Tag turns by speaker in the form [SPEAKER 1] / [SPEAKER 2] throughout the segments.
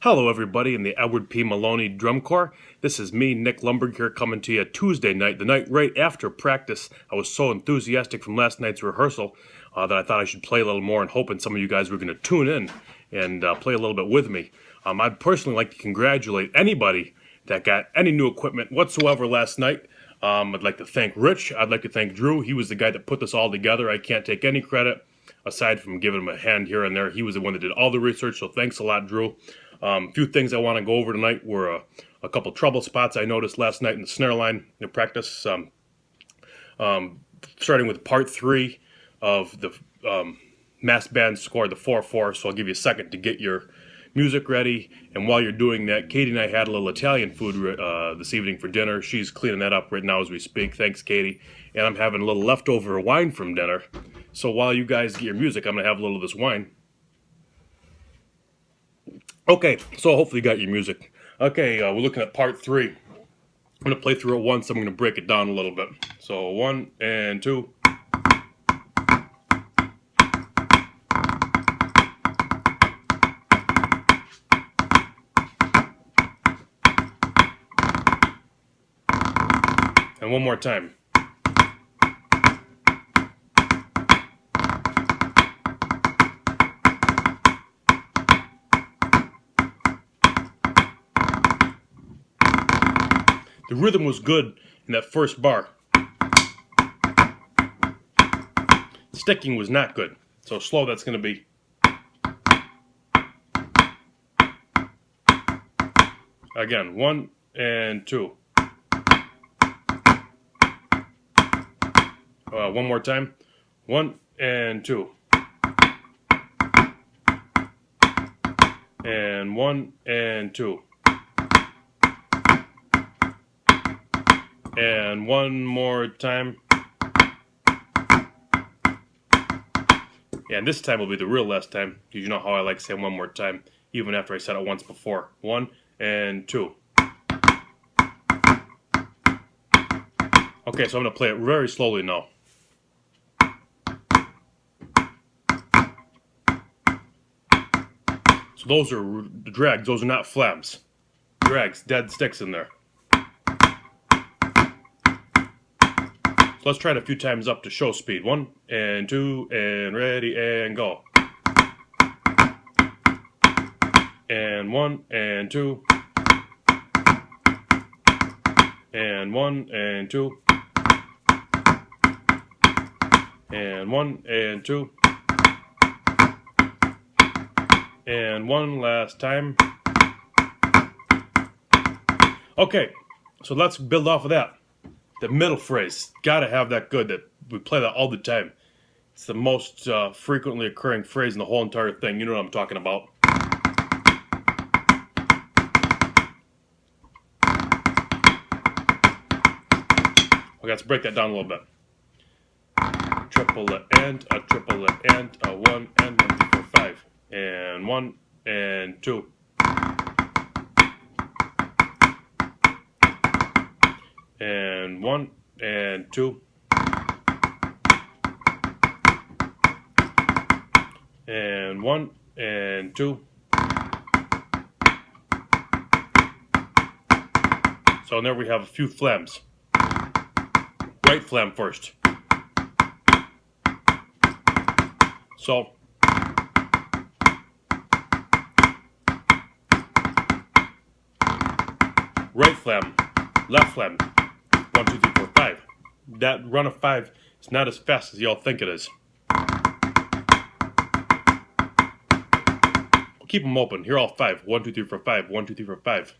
[SPEAKER 1] Hello, everybody, in the Edward P. Maloney Drum Corps. This is me, Nick Lumberg, here coming to you Tuesday night, the night right after practice. I was so enthusiastic from last night's rehearsal that I thought I should play a little more and hoping some of you guys were going to tune in and play a little bit with me. I'd personally like to congratulate anybody that got any new equipment whatsoever last night. I'd like to thank Rich. I'd like to thank Drew. He was the guy that put this all together. I can't take any credit aside from giving him a hand here and there. He was the one that did all the research, so thanks a lot, Drew. A few things I want to go over tonight were a couple trouble spots I noticed last night in the snare line in practice. Starting with part 3 of the mass band score, the 4/4. So I'll give you a second to get your music ready. And while you're doing that, Katie and I had a little Italian food this evening for dinner. She's cleaning that up right now as we speak. Thanks, Katie. And I'm having a little leftover wine from dinner. So while you guys get your music, I'm going to have a little of this wine. Okay, so hopefully you got your music. Okay, we're looking at part 3. I'm going to play through it once, I'm going to break it down a little bit. So 1 and 2. And one more time. The rhythm was good in that first bar. Sticking was not good. So slow, that's going to be. Again, 1 and 2. One more time. 1 and 2. And 1 and 2. And one more time. And this time will be the real last time. You know how I like saying one more time, even after I said it once before. 1 and 2. Okay, so I'm going to play it very slowly now. So those are drags, those are not flams. Drags, dead sticks in there. So let's try it a few times up to show speed. 1 and 2 and ready and go. And 1 and 2. And 1 and 2. And 1 and 2. And one last time. Okay, so let's build off of that. The middle phrase, gotta have that good. That we play that all the time. It's the most frequently occurring phrase in the whole entire thing. You know what I'm talking about. Okay, let's break that down a little bit. Triple and a triple and a 1 and 1, 2, 4, 5. And 1 and 2. And 1 and 2. And 1 and 2. So there we have a few flams. Right flam first. So right flam, left flam. 1, 2, 3, 4, 5. That run of 5 is not as fast as y'all think it is. We'll keep them open. Here are all 5. 1, 2, 3, 4, 5. 1, 2, 3, 4, 5.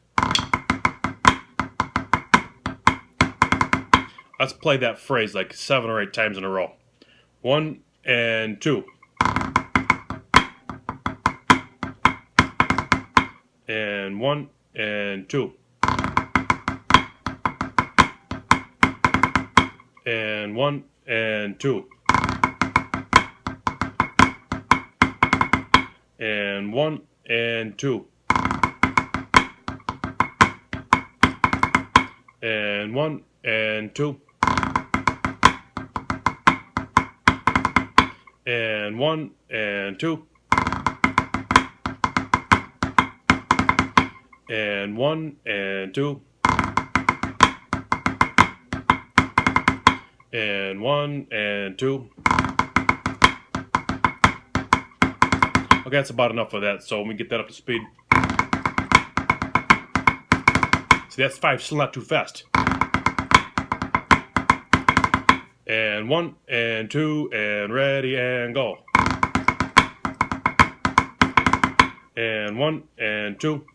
[SPEAKER 1] Let's play that phrase like 7 or 8 times in a row. 1 and 2. And 1 and 2. And 1 and 2. And 1 and 2. And 1 and 2. And 1 and 2. and 1 and 2 and 1 and 2. Okay, that's about enough of that. So when we get that up to speed, see, that's 5, still not too fast. And 1 and 2 and ready and go. And 1 and 2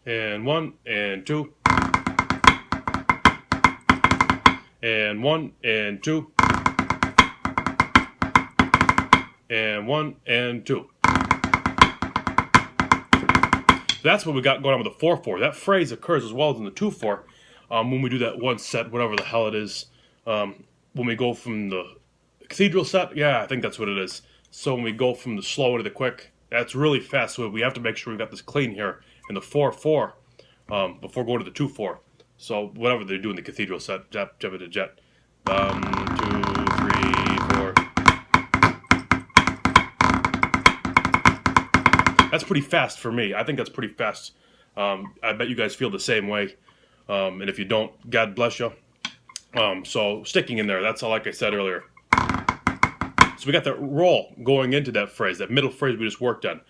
[SPEAKER 1] and 1 and 2 and 1 and 2 and 1 and 2. That's what we got going on with the 4/4. That phrase occurs as well as in the 2/4 when we do that one set, whatever the hell it is. When we go from the cathedral set, yeah, I think that's what it is. So when we go from the slow to the quick, that's really fast. So we have to make sure we got this clean here in the 4/4 before going to the 2/4. So whatever they do in the cathedral set, jet, jet, jet. 2, 3, 4. That's pretty fast for me. I think that's pretty fast. I bet you guys feel the same way. And if you don't, God bless you. So sticking in there, that's all like I said earlier. So we got that roll going into that phrase, that middle phrase we just worked on.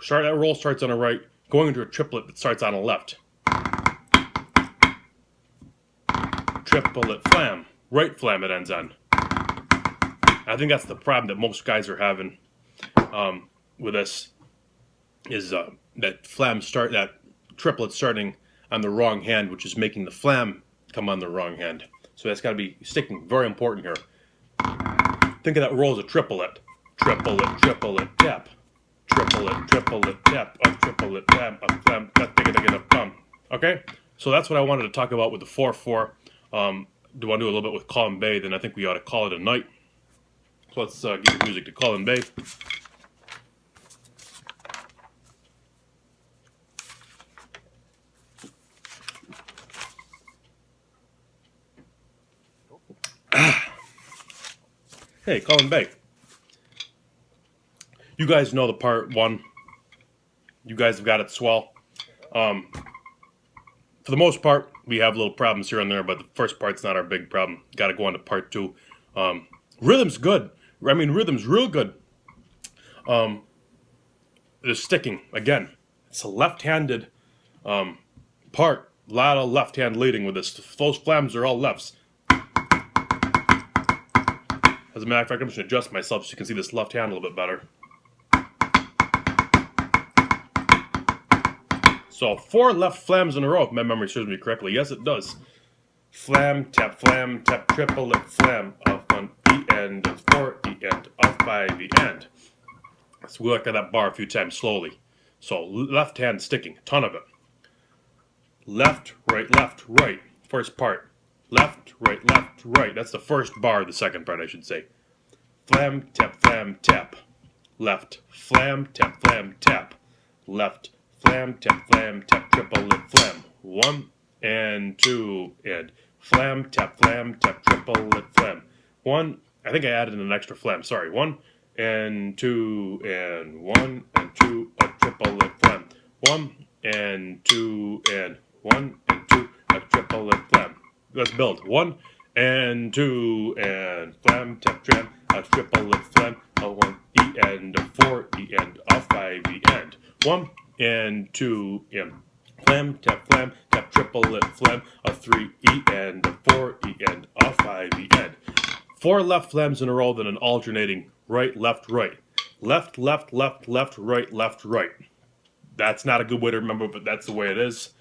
[SPEAKER 1] That roll starts on the right, going into a triplet that starts on the left. Triplet flam. Right flam it ends on. I think that's the problem that most guys are having with this. Is that triplet starting on the wrong hand, which is making the flam come on the wrong hand. So that's got to be sticking. Very important here. Think of that roll as a triplet. Triplet, triplet, tap. Triplet, triplet, tap. Up, triplet, flam, up, flam, up. Okay? So that's what I wanted to talk about with the 4/4. Do I want to do a little bit with Colin Bay? Then I think we ought to call it a night. So let's give the music to Colin Bay. Hey, Colin Bay. You guys know the part 1. You guys have got it swell. For the most part, we have little problems here and there, but the first part's not our big problem. Got to go on to part 2. Rhythm's good. I mean, rhythm's real good. The sticking, again, it's a left-handed part. A lot of left-hand leading with this. Those flams are all lefts. As a matter of fact, I'm just going to adjust myself so you can see this left hand a little bit better. So 4 left flams in a row, if my memory serves me correctly. Yes, it does. Flam, tap, triplet, flam, off 1, E end, of 4, E end, off 5, E end. So we look at that bar a few times slowly. So left hand sticking, a ton of it. Left, right. First part. Left, right. That's the first bar of the second part, I should say. Flam, tap. Left, flam, tap. Left, flam, tap, triplet, flam. 1 and 2 and flam, tap, triplet, flam. 1, I think I added an extra flam, sorry. 1 and 2 and 1 and 2, a triplet flam. 1 and 2 and 1 and 2, a triplet flam. Let's build. 1 and 2 and flam, tap, a triplet flam, a 1 E end, a 4 E end, a 5 E end. 1 and 2 and flam, tap, triplet flam, a 3 E end, a 4 E end, a 5 E end. 4 left flams in a row, then an alternating right, left, right. Left, right. That's not a good way to remember, but that's the way it is.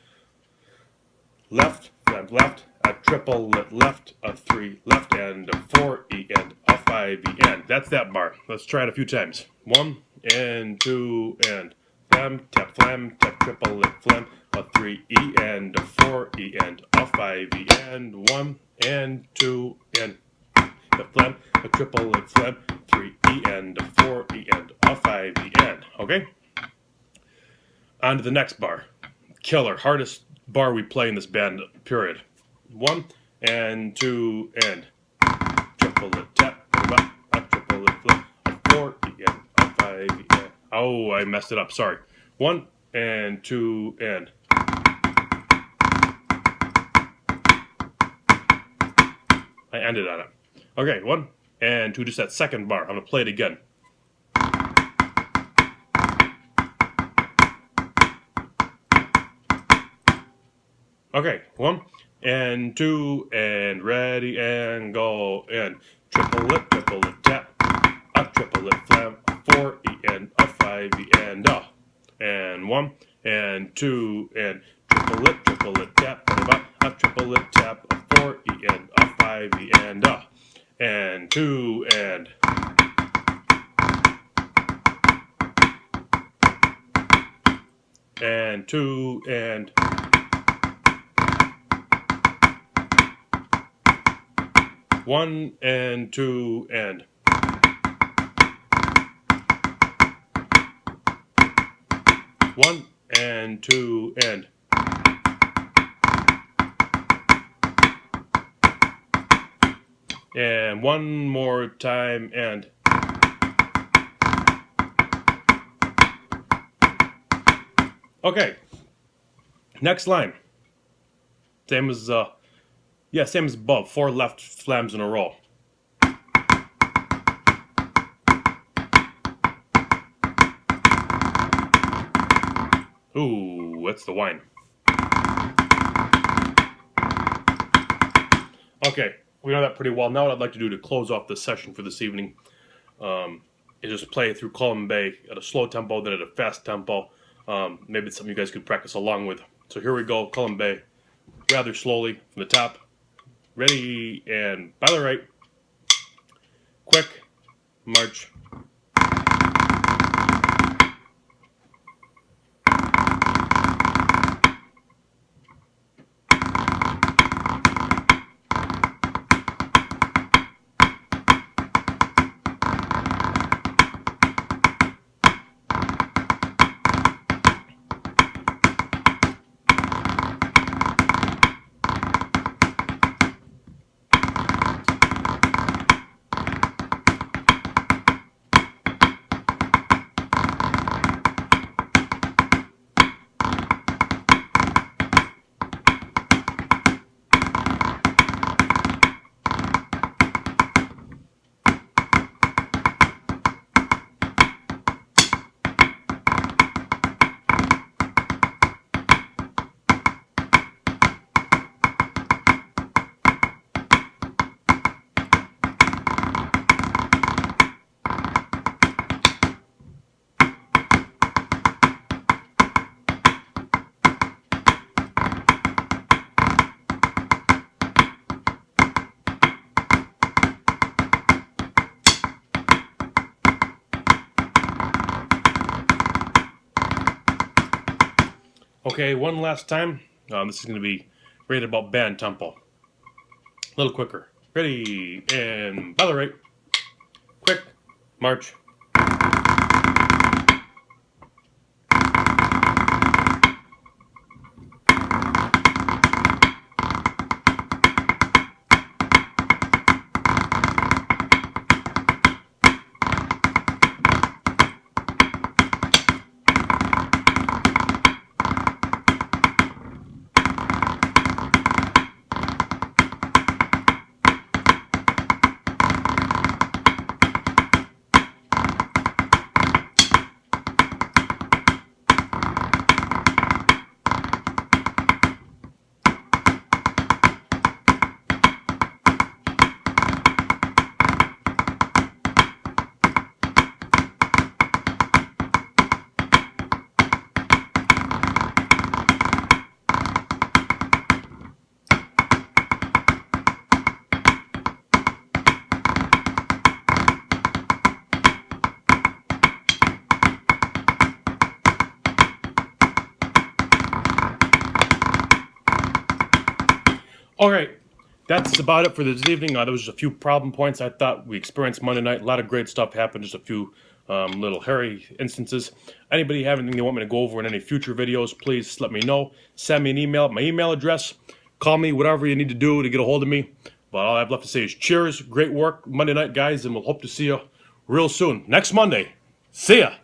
[SPEAKER 1] Left, flam, left, a triplet left, a 3 left end, a 4 E end, a 5 E end. That's that bar. Let's try it a few times. 1 and 2 and flam, tap, triplet flam, a 3 E end, a 4 E end, a 5 E end. 1 and 2 and the flam, a triplet flam, 3 E end, a 4 E end, a 5 E end. Okay? On to the next bar. Killer, hardest bar we play in this band, period. 1 and 2 and triplet tap, a triplet flam, a 4 E end, a 5 E end, Oh, I messed it up. Sorry. 1 and 2 and. I ended on it. Okay, 1 and 2, just that second bar. I'm going to play it again. Okay, 1 and 2 and ready and go and triplet tap, a triplet flam, a 4 E and a 5 E and a. And 1 and 2 and triplet tap, a triplet tap, a 4 E and a 5 E and a. And 2 and. And 2 and. One and 2 and. One and 2 and. And one more time and. Okay. Next line. Same as same as above. 4 left flams in a row. Ooh, that's the whine. Okay, we know that pretty well. Now what I'd like to do to close off this session for this evening is just play through Mmpb at a slow tempo, then at a fast tempo. Maybe it's something you guys could practice along with. So here we go, Mmpb, rather slowly from the top. Ready, and by the right. Quick, march. Okay, one last time. This is going to be rated about band tempo. A little quicker. Ready, and by the right. Quick, march. All right, that's about it for this evening. There was just a few problem points I thought we experienced Monday night. A lot of great stuff happened, just a few little hairy instances. Anybody have anything they want me to go over in any future videos, please let me know. Send me an email at my email address. Call me, whatever you need to do to get a hold of me. But all I have left to say is cheers, great work Monday night, guys, and we'll hope to see you real soon. Next Monday. See ya.